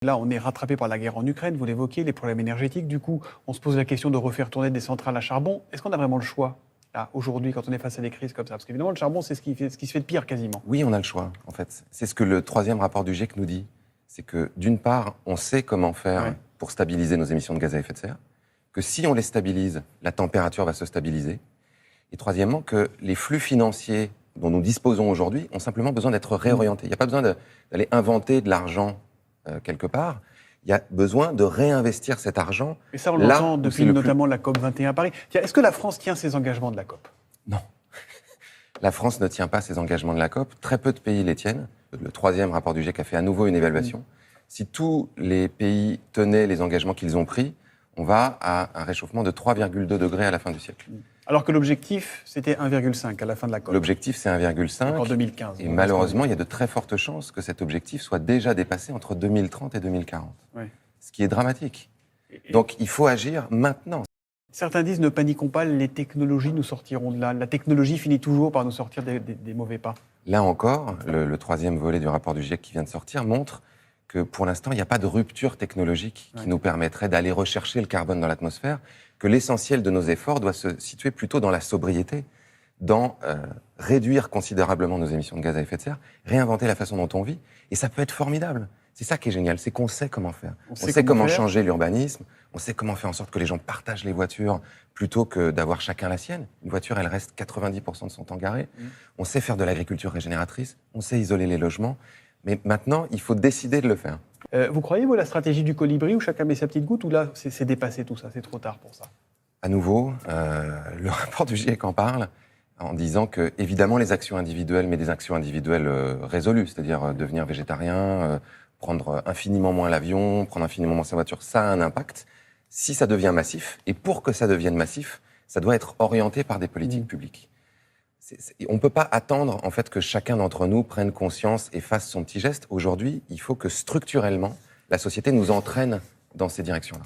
Là, on est rattrapé par la guerre en Ukraine, vous l'évoquiez, les problèmes énergétiques. Du coup, on se pose la question de refaire tourner des centrales à charbon. Est-ce qu'on a vraiment le choix, là, aujourd'hui, quand on est face à des crises comme ça? Parce qu'évidemment, le charbon, c'est ce qui se fait de pire, quasiment. Oui, on a le choix, en fait. C'est ce que le 3e rapport du GIEC nous dit. C'est que, d'une part, on sait comment faire pour stabiliser nos émissions de gaz à effet de serre, que si on les stabilise, la température va se stabiliser. Et troisièmement, que les flux financiers dont nous disposons aujourd'hui ont simplement besoin d'être réorientés. Il n'y a pas besoin d'aller inventer de l'argent quelque part. Il y a besoin de réinvestir cet argent. Et ça, on l'entend depuis notamment la COP21 à Paris. Est-ce que la France tient ses engagements de la COP? Non. La France ne tient pas ses engagements de la COP. Très peu de pays les tiennent. Le 3e rapport du GIEC a fait à nouveau une évaluation. Si tous les pays tenaient les engagements qu'ils ont pris, on va à un réchauffement de 3,2 degrés à la fin du siècle. Alors que l'objectif, c'était 1,5 à la fin de la COP. L'objectif, c'est 1,5. En 2015. Et malheureusement, il y a de très fortes chances que cet objectif soit déjà dépassé entre 2030 et 2040. Oui. Ce qui est dramatique. Donc, il faut agir maintenant. Certains disent, ne paniquons pas, les technologies nous sortiront de là. La technologie finit toujours par nous sortir des mauvais pas. Là encore, le 3e volet du rapport du GIEC qui vient de sortir montre que pour l'instant, il n'y a pas de rupture technologique qui nous permettrait d'aller rechercher le carbone dans l'atmosphère, que l'essentiel de nos efforts doit se situer plutôt dans la sobriété, dans réduire considérablement nos émissions de gaz à effet de serre, réinventer la façon dont on vit, et ça peut être formidable. C'est ça qui est génial, c'est qu'on sait comment faire. On sait comment changer l'urbanisme, on sait comment faire en sorte que les gens partagent les voitures plutôt que d'avoir chacun la sienne. Une voiture, elle reste 90% de son temps garée. On sait faire de l'agriculture régénératrice, on sait isoler les logements, mais maintenant, il faut décider de le faire. Vous croyez, vous, la stratégie du colibri où chacun met sa petite goutte, ou là, c'est dépassé tout ça, c'est trop tard pour ça? À nouveau, le rapport du GIEC en parle en disant que, évidemment, les actions individuelles, mais des actions individuelles résolues, c'est-à-dire devenir végétarien, prendre infiniment moins l'avion, prendre infiniment moins sa voiture, ça a un impact. Si ça devient massif, et pour que ça devienne massif, ça doit être orienté par des politiques publiques. On ne peut pas attendre en fait que chacun d'entre nous prenne conscience et fasse son petit geste. Aujourd'hui, il faut que structurellement, la société nous entraîne dans ces directions-là.